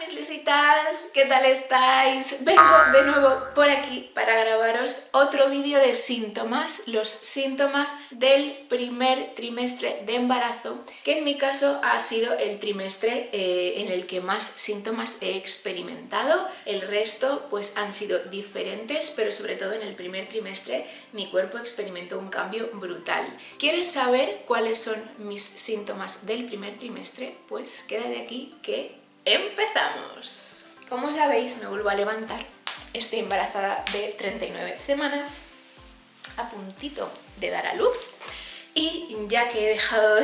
mis lisitas, ¿qué tal estáis? Vengo de nuevo por aquí para grabaros otro vídeo de síntomas, los síntomas del primer trimestre de embarazo, que en mi caso ha sido el trimestre en el que más síntomas he experimentado. El resto pues han sido diferentes, pero sobre todo en el primer trimestre mi cuerpo experimentó un cambio brutal. ¿Quieres saber cuáles son mis síntomas del primer trimestre? Pues quédate aquí que ¡empezamos! Como sabéis, me vuelvo a levantar. Estoy embarazada de 39 semanas, a puntito de dar a luz. Y ya que he dejado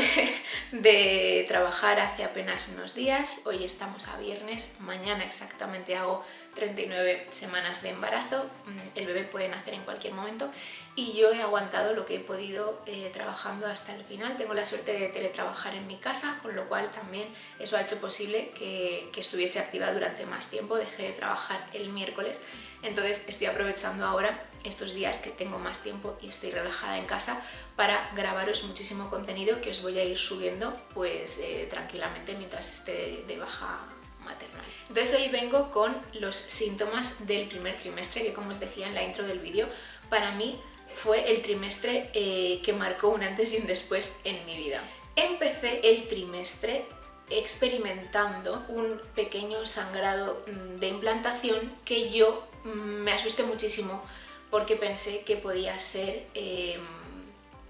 de trabajar hace apenas unos días, hoy estamos a viernes, mañana exactamente hago 39 semanas de embarazo, el bebé puede nacer en cualquier momento y yo he aguantado lo que he podido trabajando hasta el final. Tengo la suerte de teletrabajar en mi casa, con lo cual también eso ha hecho posible que estuviese activa durante más tiempo. Dejé de trabajar el miércoles, entonces estoy aprovechando ahora estos días que tengo más tiempo y estoy relajada en casa para grabaros muchísimo contenido que os voy a ir subiendo pues tranquilamente mientras esté de baja maternal. Entonces hoy vengo con los síntomas del primer trimestre, que como os decía en la intro del vídeo, para mí fue el trimestre que marcó un antes y un después en mi vida. Empecé el trimestre experimentando un pequeño sangrado de implantación que yo me asusté muchísimo porque pensé que podía ser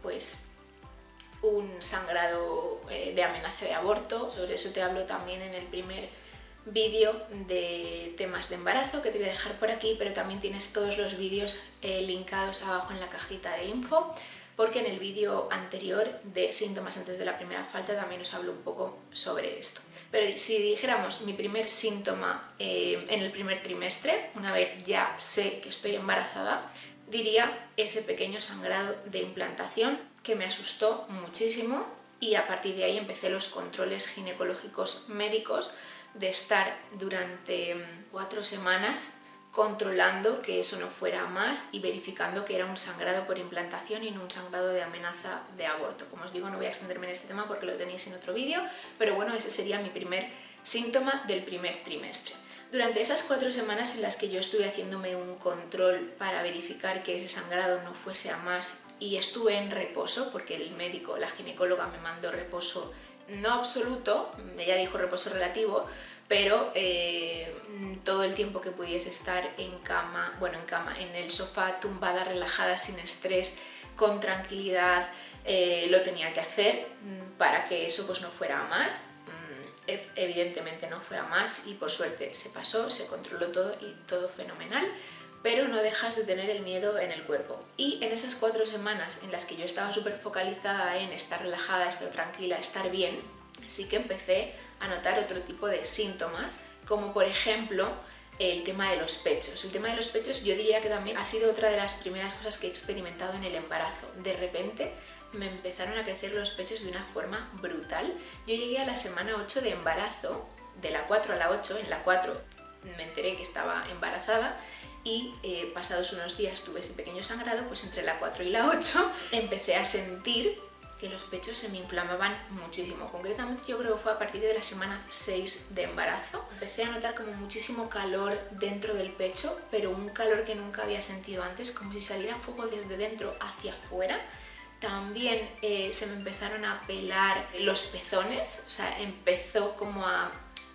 pues un sangrado de amenaza de aborto. Sobre eso te hablo también en el primer vídeo de temas de embarazo que te voy a dejar por aquí, pero también tienes todos los vídeos linkados abajo en la cajita de info, porque en el vídeo anterior de síntomas antes de la primera falta también os hablo un poco sobre esto. Pero si dijéramos mi primer síntoma en el primer trimestre, una vez ya sé que estoy embarazada, diría ese pequeño sangrado de implantación que me asustó muchísimo, y a partir de ahí empecé los controles ginecológicos médicos de estar durante 4 semanas controlando que eso no fuera más y verificando que era un sangrado por implantación y no un sangrado de amenaza de aborto. Como os digo, no voy a extenderme en este tema porque lo tenéis en otro vídeo, pero bueno, ese sería mi primer síntoma del primer trimestre. Durante esas 4 semanas en las que yo estuve haciéndome un control para verificar que ese sangrado no fuese a más y estuve en reposo, porque el médico, la ginecóloga, me mandó reposo no absoluto, ella dijo reposo relativo, pero todo el tiempo que pudiese estar en cama, en el sofá, tumbada, relajada, sin estrés, con tranquilidad, lo tenía que hacer para que eso pues no fuera a más. Evidentemente no fue a más y por suerte se pasó, se controló todo y todo fenomenal, pero no dejas de tener el miedo en el cuerpo. Y en esas 4 semanas en las que yo estaba súper focalizada en estar relajada, estar tranquila, estar bien, sí que empecé a notar otro tipo de síntomas, como por ejemplo el tema de los pechos. El tema de los pechos yo diría que también ha sido otra de las primeras cosas que he experimentado en el embarazo. De repente me empezaron a crecer los pechos de una forma brutal. Yo llegué a la semana 8 de embarazo, de la 4 a la 8, en la 4 me enteré que estaba embarazada y pasados unos días tuve ese pequeño sangrado, pues entre la 4 y la 8 empecé a sentir que los pechos se me inflamaban muchísimo. Concretamente yo creo que fue a partir de la semana 6 de embarazo. Empecé a notar como muchísimo calor dentro del pecho, pero un calor que nunca había sentido antes, como si saliera fuego desde dentro hacia afuera. También se me empezaron a pelar los pezones, o sea, empezó como a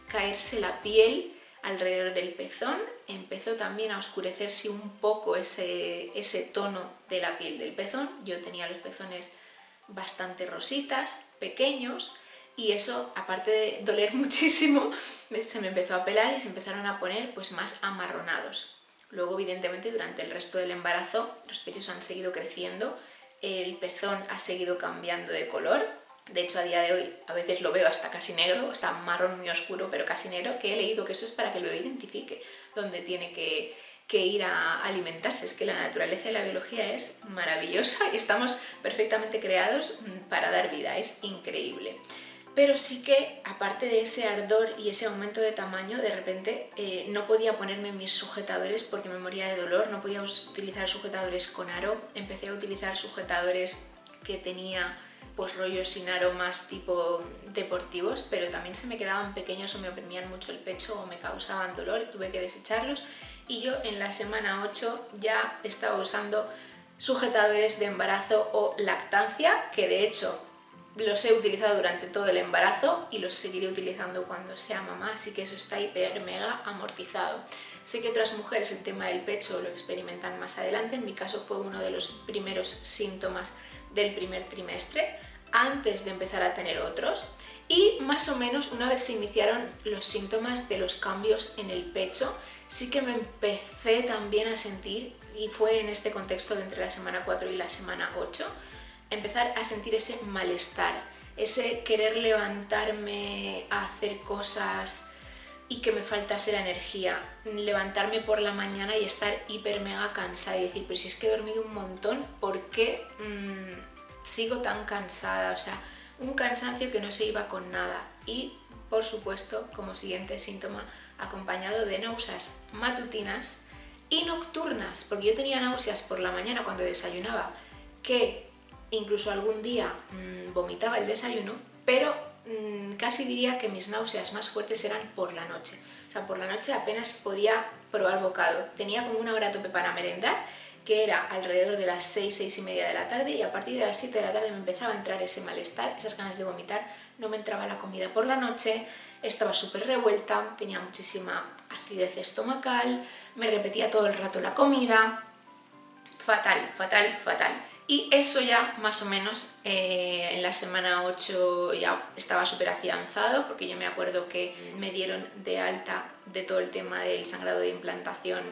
caerse la piel alrededor del pezón, empezó también a oscurecerse un poco ese tono de la piel del pezón. Yo tenía los pezones bastante rositas, pequeños, y eso, aparte de doler muchísimo, se me empezó a pelar y se empezaron a poner pues más amarronados. Luego, evidentemente, durante el resto del embarazo los pechos han seguido creciendo, el pezón ha seguido cambiando de color. De hecho, a día de hoy a veces lo veo hasta casi negro, está marrón muy oscuro, pero casi negro, que he leído que eso es para que el bebé identifique dónde tiene que ir a alimentarse. Es que la naturaleza y la biología es maravillosa y estamos perfectamente creados para dar vida, es increíble. Pero sí que, aparte de ese ardor y ese aumento de tamaño, de repente no podía ponerme mis sujetadores porque me moría de dolor, no podía utilizar sujetadores con aro, empecé a utilizar sujetadores que tenía pues rollos sin aromas tipo deportivos, pero también se me quedaban pequeños o me oprimían mucho el pecho o me causaban dolor y tuve que desecharlos. Y yo en la semana 8 ya estaba usando sujetadores de embarazo o lactancia, que de hecho los he utilizado durante todo el embarazo y los seguiré utilizando cuando sea mamá, así que eso está hiper mega amortizado. Sé que otras mujeres el tema del pecho lo experimentan más adelante, en mi caso fue uno de los primeros síntomas del primer trimestre, antes de empezar a tener otros, y más o menos una vez se iniciaron los síntomas de los cambios en el pecho, sí que me empecé también a sentir, y fue en este contexto de entre la semana 4 y la semana 8, empezar a sentir ese malestar, ese querer levantarme a hacer cosas y que me faltase la energía, levantarme por la mañana y estar hiper mega cansada y decir, pero si es que he dormido un montón, ¿por qué sigo tan cansada? O sea, un cansancio que no se iba con nada y, por supuesto, como siguiente síntoma, acompañado de náuseas matutinas y nocturnas, porque yo tenía náuseas por la mañana cuando desayunaba, que incluso algún día vomitaba el desayuno, pero casi diría que mis náuseas más fuertes eran por la noche. O sea, por la noche apenas podía probar bocado. Tenía como una hora a tope para merendar, que era alrededor de las 6, 6 y media de la tarde, y a partir de las 7 de la tarde me empezaba a entrar ese malestar, esas ganas de vomitar, no me entraba la comida por la noche, estaba súper revuelta, tenía muchísima acidez estomacal, me repetía todo el rato la comida, fatal, fatal, fatal. Y eso ya más o menos en la semana 8 ya estaba súper afianzado, porque yo me acuerdo que me dieron de alta de todo el tema del sangrado de implantación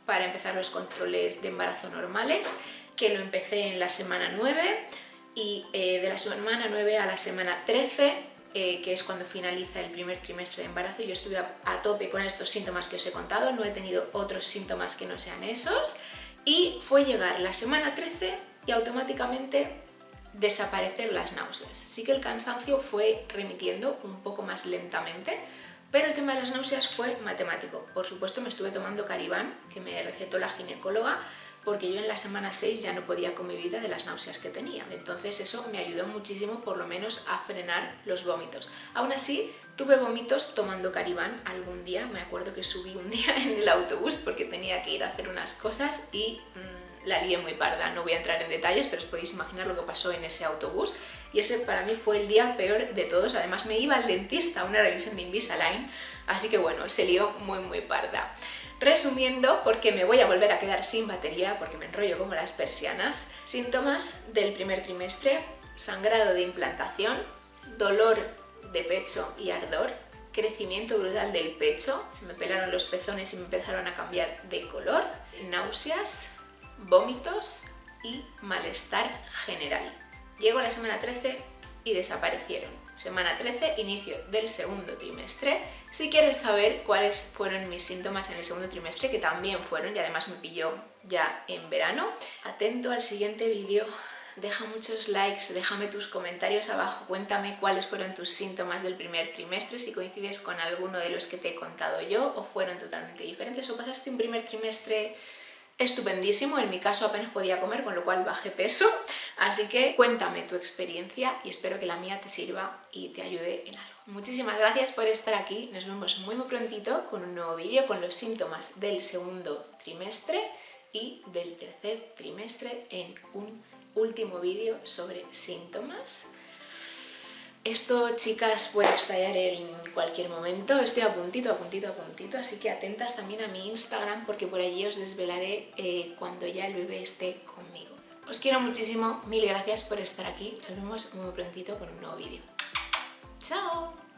para empezar los controles de embarazo normales, que lo empecé en la semana 9 y de la semana 9 a la semana 13, que es cuando finaliza el primer trimestre de embarazo, yo estuve a tope con estos síntomas que os he contado, no he tenido otros síntomas que no sean esos, y fue llegar la semana 13 y automáticamente desaparecer las náuseas. Sí que el cansancio fue remitiendo un poco más lentamente, pero el tema de las náuseas fue matemático. Por supuesto me estuve tomando Cariban, que me recetó la ginecóloga, porque yo en la semana 6 ya no podía con mi vida de las náuseas que tenía. Entonces eso me ayudó muchísimo, por lo menos, a frenar los vómitos. Aún así, tuve vómitos tomando Cariban algún día. Me acuerdo que subí un día en el autobús porque tenía que ir a hacer unas cosas y la lié muy parda. No voy a entrar en detalles, pero os podéis imaginar lo que pasó en ese autobús. Y ese para mí fue el día peor de todos. Además me iba al dentista a una revisión de Invisalign, así que bueno, se lió muy muy parda. Resumiendo, porque me voy a volver a quedar sin batería, porque me enrollo como las persianas, síntomas del primer trimestre: sangrado de implantación, dolor de pecho y ardor, crecimiento brutal del pecho, se me pelaron los pezones y me empezaron a cambiar de color, náuseas, vómitos y malestar general. Llegó la semana 13 y desaparecieron. Semana 13, inicio del segundo trimestre. Si quieres saber cuáles fueron mis síntomas en el segundo trimestre, que también fueron, y además me pilló ya en verano, atento al siguiente vídeo, deja muchos likes, déjame tus comentarios abajo, cuéntame cuáles fueron tus síntomas del primer trimestre, si coincides con alguno de los que te he contado yo o fueron totalmente diferentes, o pasaste un primer trimestre estupendísimo. En mi caso apenas podía comer, con lo cual bajé peso, así que cuéntame tu experiencia y espero que la mía te sirva y te ayude en algo. Muchísimas gracias por estar aquí, nos vemos muy muy prontito con un nuevo vídeo con los síntomas del segundo trimestre y del tercer trimestre en un último vídeo sobre síntomas. Esto, chicas, puede estallar en cualquier momento, estoy a puntito, así que atentas también a mi Instagram porque por allí os desvelaré cuando ya el bebé esté conmigo. Os quiero muchísimo, mil gracias por estar aquí, nos vemos muy prontito con un nuevo vídeo. ¡Chao!